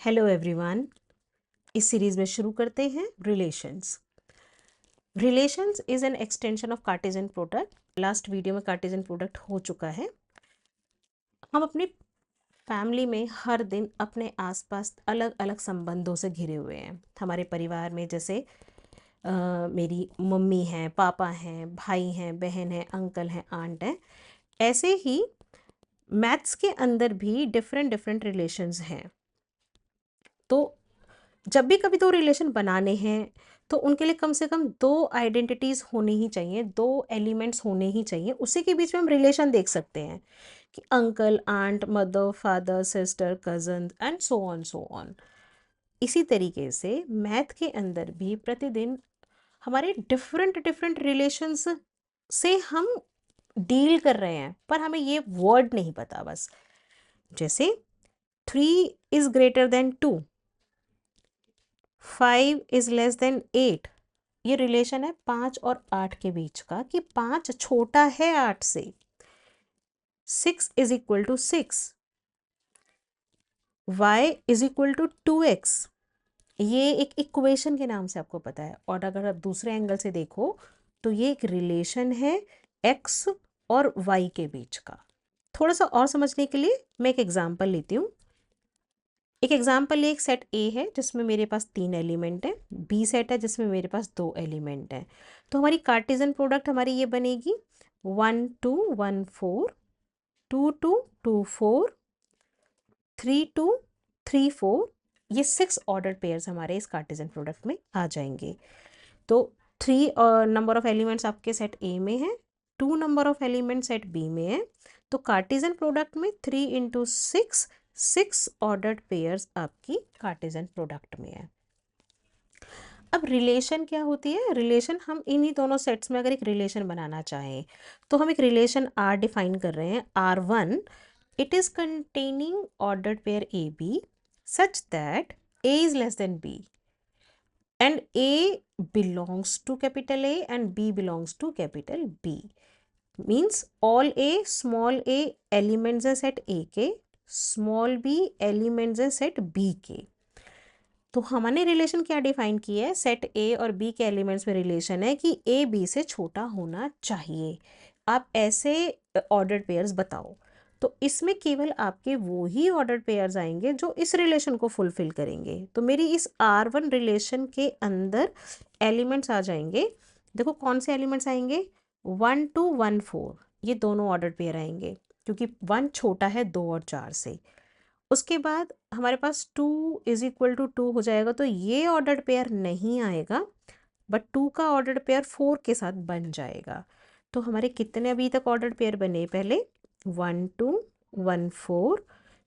Hello everyone. इस series में शुरू करते हैं relations. Relations is an extension of Cartesian product. Last video में कार्टेशियन प्रोडक्ट हो चुका है। हम अपनी फैमिली में हर दिन अपने आसपास अलग अलग संबंधों से घिरे हुए हैं। हमारे परिवार में जैसे मेरी मम्मी हैं, पापा हैं, भाई हैं, बहन हैं, अंकल हैं, आंट हैं। ऐसे ही मैथ्स के अंदर भी डिफरेंट डिफरेंट रिलेशंस हैं। तो जब भी कभी दो रिलेशन बनाने हैं तो उनके लिए कम से कम दो आइडेंटिटीज होनी ही चाहिए, दो एलिमेंट्स होने ही चाहिए। उसी के बीच में हम रिलेशन देख सकते हैं कि uncle, aunt, mother, father, sister, cousin and so on. इसी तरीके से मैथ के अंदर भी प्रतिदिन हमारे डिफरेंट डिफरेंट रिलेशंस से हम डील कर रहे हैं, पर हमें ये वर्ड नहीं पता बस। जैसे 3 is greater than 2, 5 is less than 8। ये रिलेशन है 5 और 8 के बीच का कि 5 छोटा है 8 से। 6 is equal to 6, y is equal to 2x। ये एक इक्वेशन के नाम से आपको पता है, और अगर आप दूसरे एंगल से देखो तो ये एक रिलेशन है x और y के बीच का। थोड़ा सा और समझने के लिए मैं एक एग्जांपल लेती हूँ। एक एग्जाम्पल, एक सेट ए है जिसमें मेरे पास 3 एलिमेंट है, बी सेट है जिसमें मेरे पास 2 एलिमेंट है। तो हमारी कार्टेशियन प्रोडक्ट हमारी ये बनेगी 1 2 1 4, 2 2 2 4, 3 2 3 4। ये 6 ऑर्डर पेयर्स हमारे इस कार्टेशियन प्रोडक्ट में आ जाएंगे। तो 3 नंबर ऑफ एलिमेंट्स आपके सेट ए में है, 2 number of element set B में है। तो कार्टेशियन प्रोडक्ट में 3 × 6 ऑर्डर्ड पेयर्स आपकी कार्टेशियन प्रोडक्ट में है। अब रिलेशन क्या होती है? रिलेशन, हम इन्हीं दोनों सेट्स में अगर एक रिलेशन बनाना चाहें तो हम एक रिलेशन आर डिफाइन कर रहे हैं। R1, it is containing ordered pair A B such that A is less than B and A belongs to capital A and B belongs to capital B। Means all A small A elements है set ए के, small B elements है set B के। तो हमने relation क्या define की है? Set ए और बी के एलिमेंट्स में रिलेशन है कि ए बी से छोटा होना चाहिए। आप ऐसे ऑर्डर्ड पेयर्स बताओ। तो इसमें केवल आपके वो ही ऑर्डर्ड पेयर्स आएंगे जो इस रिलेशन को फुलफिल करेंगे। तो मेरी इस R1 रिलेशन के अंदर एलिमेंट्स आ जाएंगे। देखो कौन से एलिमेंट्स आएंगे? 1 2 1 4, ये दोनों ऑर्डर्ड पेयर आएंगे क्योंकि 1 छोटा है 2 और 4 से। उसके बाद हमारे पास 2 = 2 हो जाएगा, तो ये ऑर्डर्ड पेयर नहीं आएगा, बट 2 का ऑर्डर्ड पेयर 4 के साथ बन जाएगा। तो हमारे कितने अभी तक ऑर्डर्ड पेयर बने? पहले 1 2 1 4,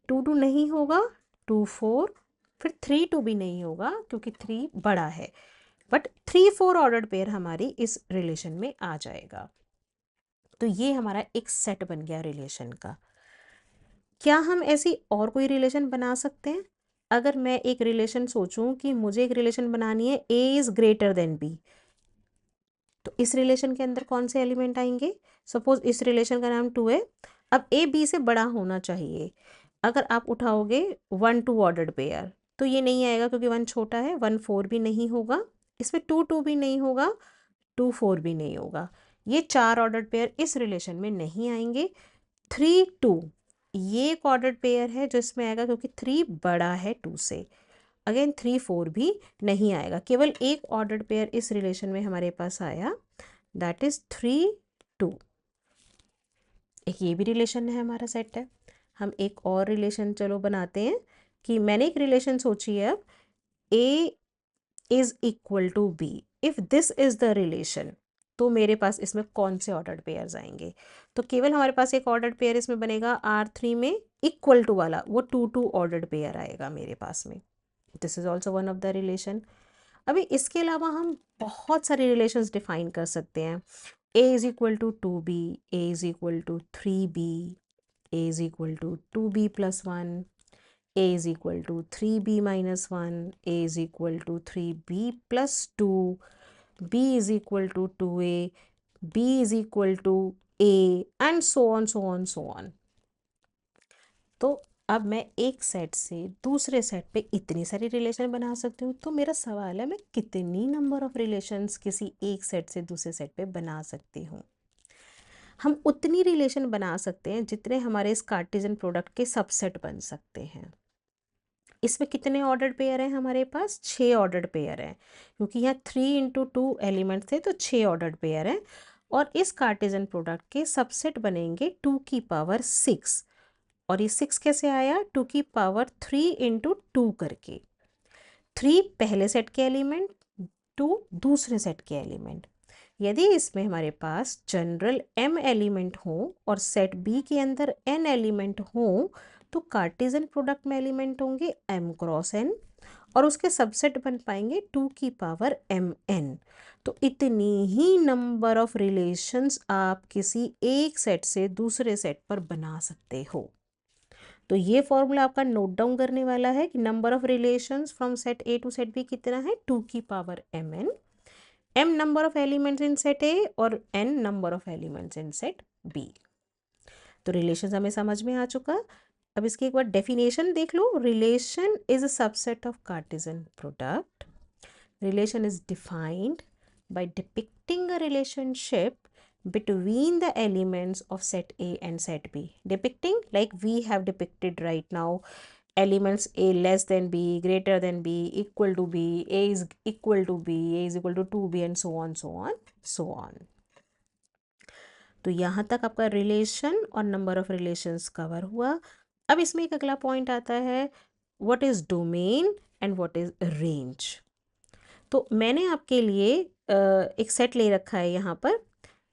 2 2 नहीं होगा, 2 4, फिर 3 2 भी नहीं होगा क्योंकि 3 बड़ा है, बट 3 4 ऑर्डर्ड पेयर हमारी इस रिलेशन में आ जाएगा। तो ये हमारा एक सेट बन गया रिलेशन का। क्या हम ऐसी और कोई रिलेशन बना सकते हैं? अगर मैं एक रिलेशन सोचूं कि मुझे एक रिलेशन बनानी है A is greater than B, तो इस रिलेशन के अंदर कौन से एलिमेंट आएंगे? सपोज इस रिलेशन का नाम 2 है। अब A B से बड़ा होना चाहिए। अगर आप उठाओगे 1 2 ऑर्डर्ड पेयर तो ये नहीं आएगा क्योंकि 1 छोटा है, 1 4 भी नहीं होगा, इसमें 2 2 भी नहीं होगा, 2 4 भी नहीं होगा। ये 4 ऑर्डर्ड पेयर इस रिलेशन में नहीं आएंगे। 3 2, ये एक ऑर्डर्ड पेयर है जो इसमें आएगा क्योंकि 3 बड़ा है 2 से। अगेन 3 4 भी नहीं आएगा। केवल एक ऑर्डर्ड पेयर इस रिलेशन में हमारे पास आया, दैट इज 3 2। एक ये भी रिलेशन है, हमारा सेट है। हम एक और रिलेशन चलो बनाते हैं कि मैंने एक रिलेशन सोची है। अब A is equal to B, if this is the relation, तो मेरे पास इसमें कौन से ऑर्डर्ड पेयर्स आएंगे? तो केवल हमारे पास एक ऑर्डर्ड पेयर इसमें बनेगा R3 में, इक्वल टू वाला, वो 2 2 ऑर्डर्ड पेयर आएगा मेरे पास में। This is also one of the relation. अभी इसके अलावा हम बहुत सारे रिलेशंस डिफाइन कर सकते हैं। A is equal to 2B, A is equal to 3B, A is equal to 2B plus 1, A is equal to 3B minus 1, A is equal to 3B plus 2, B is equal to 2A, B is equal to A, and so on so on so on। तो अब मैं एक set से दूसरे set पे इतनी सारी relation बना सकती हूँ। तो मेरा सवाल है, मैं कितनी नंबर ऑफ रिलेशंस किसी एक सेट से दूसरे सेट पे बना सकती हूँ? हम उतनी रिलेशन बना सकते हैं जितने हमारे इस कार्टेशियन प्रोडक्ट के सबसेट बन सकते हैं। इसमें कितने ऑर्डर्ड पेयर हैं हमारे पास? 6 ऑर्डर्ड पेयर हैं, क्योंकि यहाँ 3 × 2 एलिमेंट्स थे तो 6 ऑर्डर्ड पेयर हैं। और इस कार्टेशियन प्रोडक्ट के सबसेट बनेंगे 2 की पावर 6। और ये 6 कैसे आया? 2 की पावर 3 × 2 करके। 3 पहले सेट के एलिमेंट, 2 दूसरे सेट के एलिमेंट। यदि इसमें हमारे पास जनरल m एलिमेंट हो और सेट B के अंदर n एलिमेंट हो, तो कार्टेशियन प्रोडक्ट में एलिमेंट होंगे m क्रॉस n और उसके सबसेट बन पाएंगे 2 की पावर mn। तो इतनी ही नंबर ऑफ रिलेशंस आप किसी एक सेट से दूसरे सेट पर बना सकते हो। तो ये फॉर्मूला आपका नोट डाउन करने वाला है कि number of relations from set A to set B कितना है? 2 की पावर mn। m number of elements in set A और n number of elements in set B। तो रिलेशन हमें समझ में आ चुका। अब इसकी एक बार डेफिनेशन देख लो। Relation is a subset of Cartesian product. Relation is defined by depicting a relationship between the elements of set A and set B. Depicting, like we have depicted right now, elements A less than B, greater than B, equal to B, A is equal to B, A is equal to 2B, and so on, so on, so on. तो यहाँ तक आपका relation और number of relations cover हुआ। अब इसमें एक अगला पॉइंट आता है, what is domain and what is range. तो मैंने आपके लिए एक सेट ले रखा है। यहाँ पर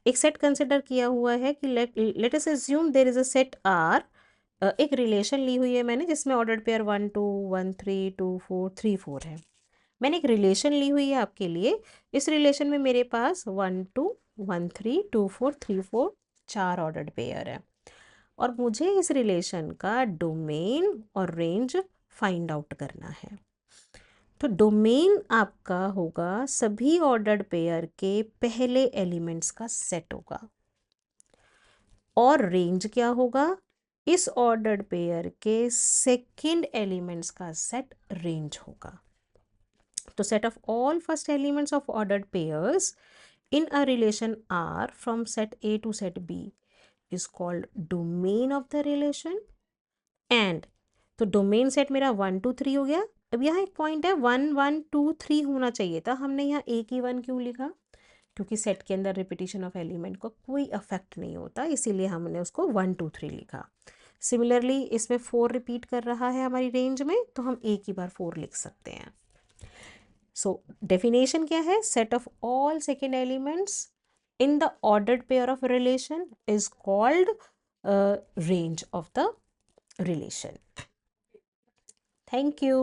एक सेट कंसिडर किया हुआ है कि let us assume there is a set R। एक रिलेशन ली हुई है मैंने जिसमें ऑर्डर्ड पेयर 1 2 1 3 2 4 3 4 है। मैंने एक रिलेशन ली हुई है आपके लिए। इस रिलेशन में मेरे पास 1 2 1 3 2 4 3 4 4 ऑर्डर्ड पेयर है और मुझे इस रिलेशन का डोमेन और रेंज फाइंड आउट करना है। तो डोमेन आपका होगा सभी ऑर्डर्ड पेयर के पहले एलिमेंट्स का सेट होगा और रेंज क्या होगा? इस ऑर्डर्ड पेयर के सेकंड एलिमेंट्स का सेट रेंज होगा। तो set of all first elements of ordered pairs in a relation R from set A to set B is called domain of the relation। and तो domain set मेरा 1 2 3 हो गया। अब यहाँ एक पॉइंट है, 1 1 2 3 होना चाहिए था, हमने यहाँ एक ही 1 क्यों लिखा? क्योंकि सेट के अंदर रिपीटिशन ऑफ एलिमेंट का कोई अफेक्ट नहीं होता, इसीलिए हमने उसको 1 2 3 लिखा। सिमिलरली इसमें 4 रिपीट कर रहा है हमारी रेंज में, तो हम एक ही बार 4 लिख सकते हैं। सो डेफिनेशन क्या है? Set of all second elements in the ordered pair of relation is called range of the relation. Thank you.